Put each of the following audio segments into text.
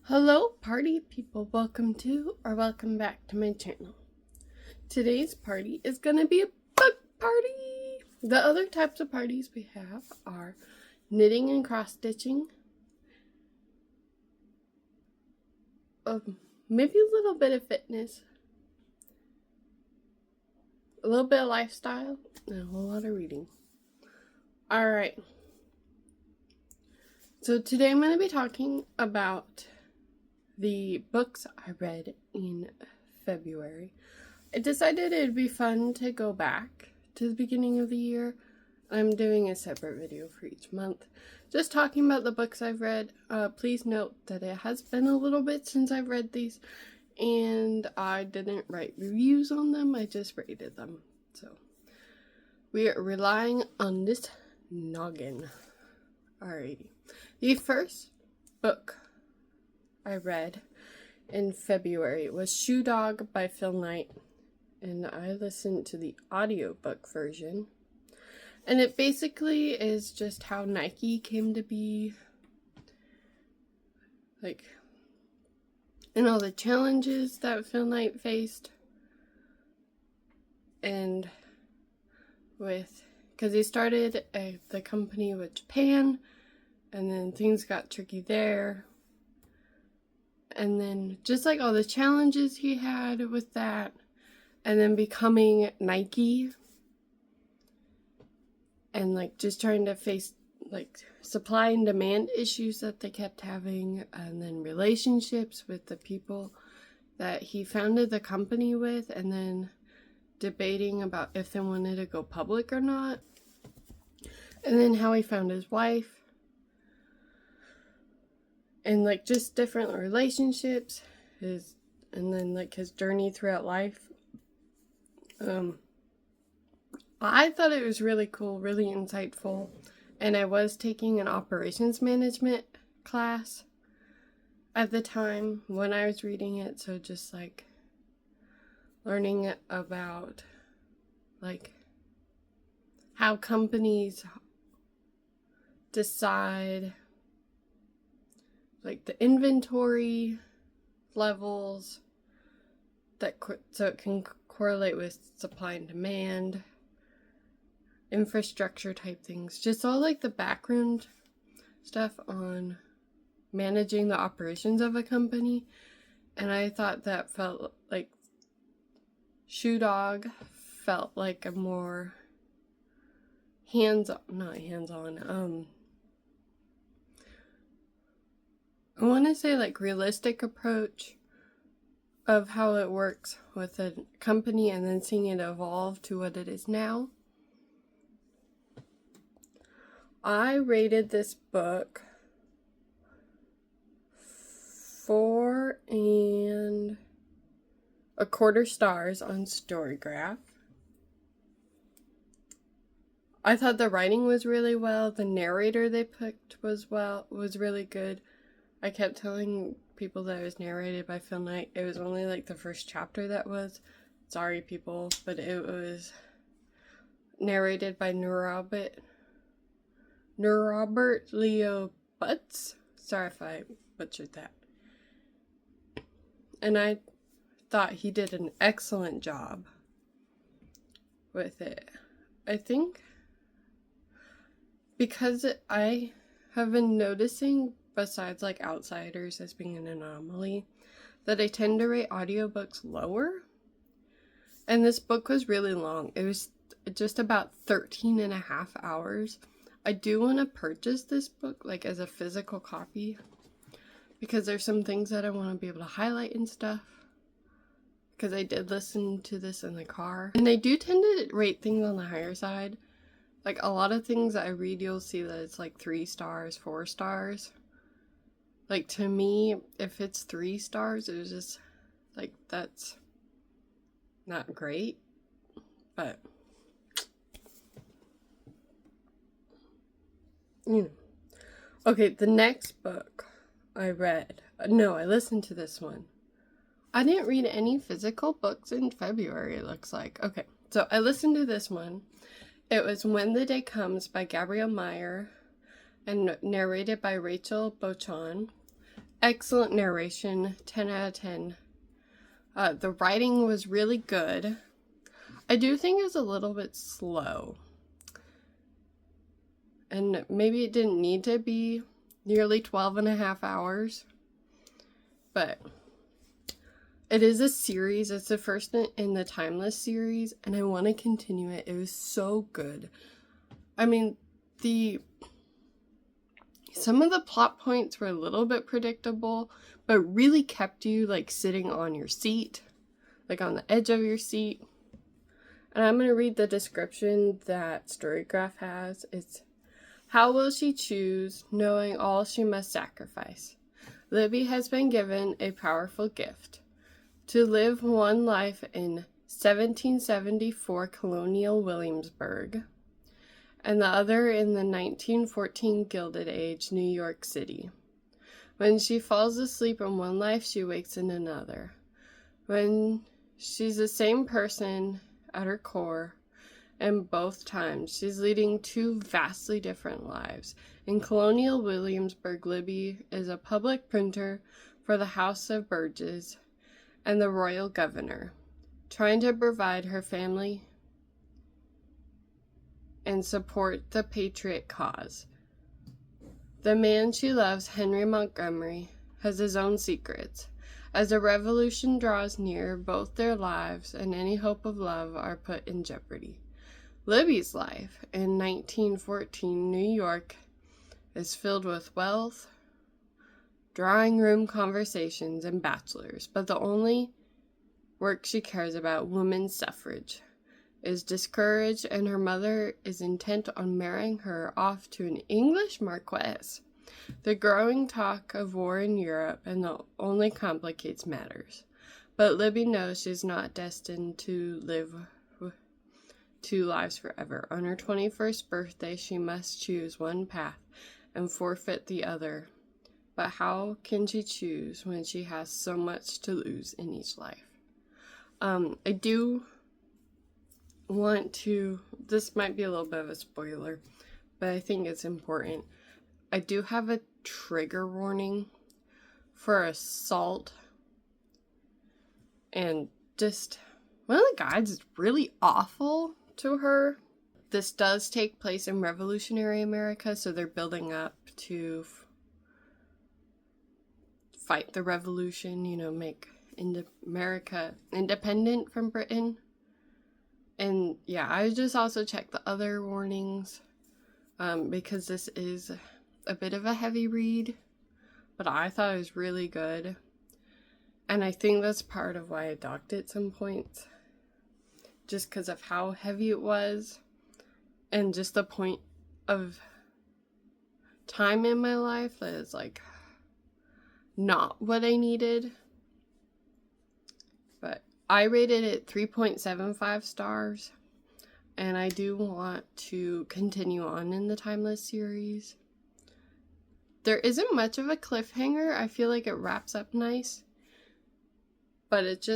Hello party people, welcome back to my channel. Today's party is gonna be a book party. The other types of parties we have are knitting and cross stitching, maybe a little bit of fitness, a little bit of lifestyle, and a whole lot of reading. Alright, so today I'm going to be talking about the books I read in February. I decided it'd be fun to go back to the beginning of the year. I'm doing a separate video for each month, just talking about the books I've read. Please note that it has been a little bit since I've read these, and I didn't write reviews on them, I just rated them. So we are relying on this noggin. Alrighty. The first book I read in February was Shoe Dog by Phil Knight, and I listened to the audiobook version. And it basically is just how Nike came to be, like, and all the challenges that Phil Knight faced. And because he started the company with Japan, and then things got tricky there. And then just like all the challenges he had with that, and then becoming Nike, and like just trying to face like supply and demand issues that they kept having, and then relationships with the people that he founded the company with, and then debating about if they wanted to go public or not, and then how he found his wife, and like just different relationships, and then like his journey throughout life. I thought it was really cool, really insightful, and I was taking an operations management class at the time when I was reading it, so just like learning about like how companies decide like the inventory levels so it can correlate with supply and demand, infrastructure type things, just all like the background stuff on managing the operations of a company. And I thought that felt like Shoe Dog felt like a more I want to say like realistic approach of how it works with a company, and then seeing it evolve to what it is now. I rated this book 4.25 stars on Storygraph. I thought the writing was really well. The narrator they picked was really good. I kept telling people that it was narrated by Phil Knight. It was only like the first chapter that was. Sorry people, but it was narrated by Robert Leo Butts. Sorry if I butchered that. And I thought he did an excellent job with it. I think because I have been noticing, besides like Outsiders as being an anomaly, that I tend to rate audiobooks lower. And this book was really long. It was just about 13.5 hours. I do want to purchase this book like as a physical copy, because there's some things that I want to be able to highlight and stuff, because I did listen to this in the car. And I do tend to rate things on the higher side. Like a lot of things that I read, you'll see that it's like 3 stars, 4 stars. Like to me, if it's 3 stars, it was just like, that's not great. But okay, the next book I read, I listened to this one. I didn't read any physical books in February, it looks like. Okay, so I listened to this one. It was When the Day Comes by Gabrielle Meyer and narrated by Rachel Bochon. excellent narration, 10 out of 10. The writing was really good. I do think it was a little bit slow. And maybe it didn't need to be nearly 12 and a half hours. But it is a series. It's the first in the Timeless series, and I want to continue it. It was so good. I mean, some of the plot points were a little bit predictable, but really kept you like sitting on your seat, like on the edge of your seat. And I'm going to read the description that Storygraph has. It's, how will she choose, knowing all she must sacrifice? Libby has been given a powerful gift. To live one life in 1774 colonial Williamsburg, and the other in the 1914 Gilded Age New York City. When she falls asleep in one life, she wakes in another. When she's the same person at her core, and both times she's leading two vastly different lives. In colonial Williamsburg, Libby is a public printer for the House of Burges and the royal governor, trying to provide her family and support the patriot cause. The man she loves, Henry Montgomery, has his own secrets. As the revolution draws near, both their lives and any hope of love are put in jeopardy. Libby's life in 1914 New York is filled with wealth, drawing room conversations, and bachelors, but the only work she cares about, women's suffrage, is discouraged, and her mother is intent on marrying her off to an English marquess. The growing talk of war in Europe only complicates matters, but Libby knows she's not destined to live two lives forever. On her 21st birthday, she must choose one path and forfeit the other. But how can she choose when she has so much to lose in each life? I do want to, this might be a little bit of a spoiler, but I think it's important. I do have a trigger warning for assault, and just one of the guides is really awful to her. This does take place in revolutionary America, so they're building up to fight the revolution, make America independent from Britain. And yeah, I just also checked the other warnings, because this is a bit of a heavy read, but I thought it was really good. And I think that's part of why I docked at some points, just because of how heavy it was, and just the point of time in my life that is like not what I needed. But I rated it 3.75 stars, and I do want to continue on in the Timeless series. There isn't much of a cliffhanger. I feel like it wraps up nice, but it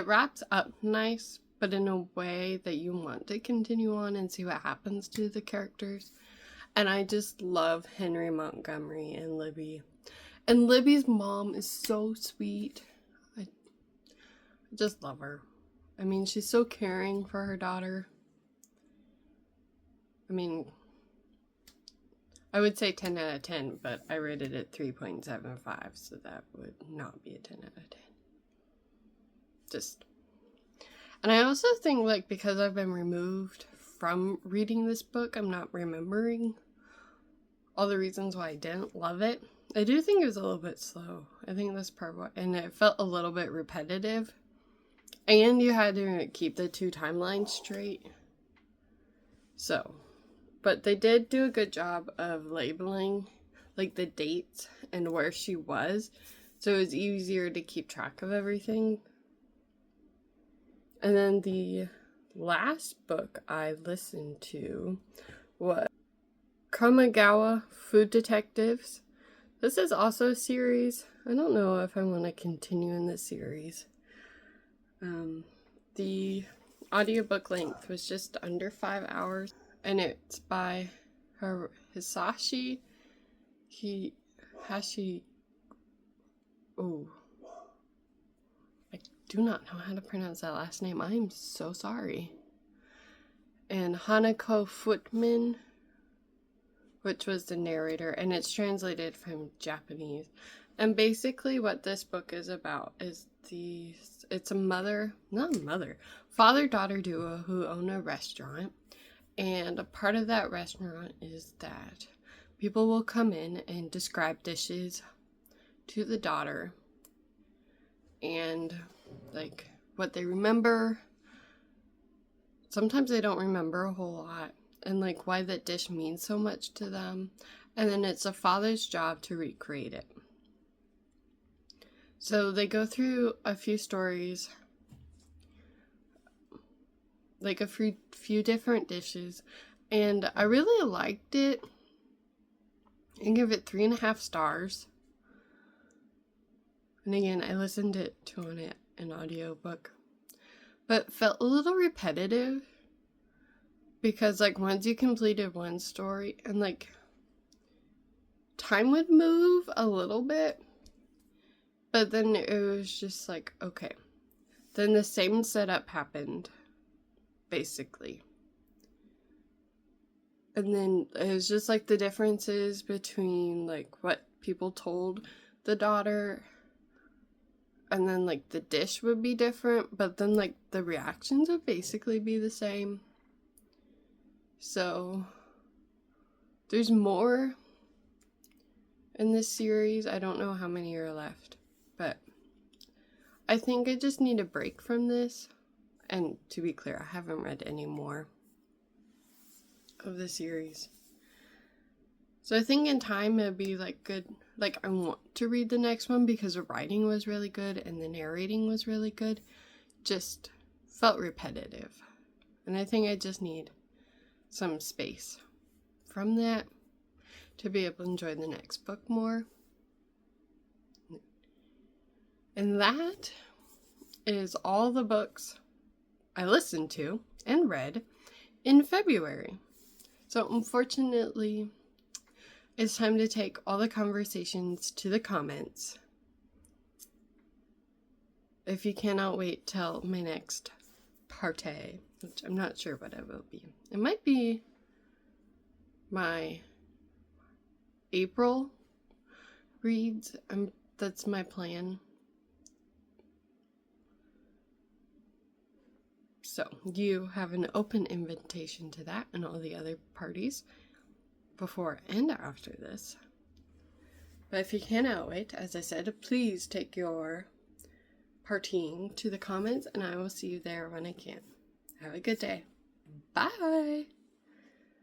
wraps up nice, but in a way that you want to continue on and see what happens to the characters. And I just love Henry Montgomery and Libby. And Libby's mom is so sweet. I just love her. I mean, she's so caring for her daughter. I mean, I would say 10 out of 10, but I rated it 3.75, so that would not be a 10 out of 10. And I also think, because I've been removed from reading this book, I'm not remembering all the reasons why I didn't love it. I do think it was a little bit slow. I think that's part of and it felt a little bit repetitive. And you had to keep the two timelines straight. So, but they did do a good job of labeling, the dates and where she was. So it was easier to keep track of everything. And then the last book I listened to was Kamogawa Food Detectives. This is also a series. I don't know if I want to continue in this series. The audiobook length was just under 5 hours, and it's by Hisashi, oh, I do not know how to pronounce that last name. I am so sorry. And Hanako Footman, which was the narrator, and it's translated from Japanese. And basically what this book is about is it's a father-daughter duo who own a restaurant. And a part of that restaurant is that people will come in and describe dishes to the daughter and like what they remember. Sometimes they don't remember a whole lot, and like why that dish means so much to them. And then it's a father's job to recreate it. So they go through a few stories, like a few different dishes, and I really liked it. I give it 3.5 stars. And again, I listened to an audiobook, but felt a little repetitive because like once you completed one story and like time would move a little bit, but then it was just like, okay, then the same setup happened basically. And then it was just like the differences between like what people told the daughter, and then like the dish would be different, but then like the reactions would basically be the same. So there's more in this series. I don't know how many are left, but I think I just need a break from this. And to be clear, I haven't read any more of the series. So I think in time it'd be like good. Like I want to read the next one because the writing was really good and the narrating was really good. Just felt repetitive. And I think I just need some space from that to be able to enjoy the next book more. And that is all the books I listened to and read in February. So unfortunately, it's time to take all the conversations to the comments. If you cannot wait till my next party, which I'm not sure what it will be. It might be my April reads. That's my plan. So you have an open invitation to that and all the other parties before and after this. But if you cannot wait, as I said, please take your partying to the comments, and I will see you there when I can. Have a good day. Bye!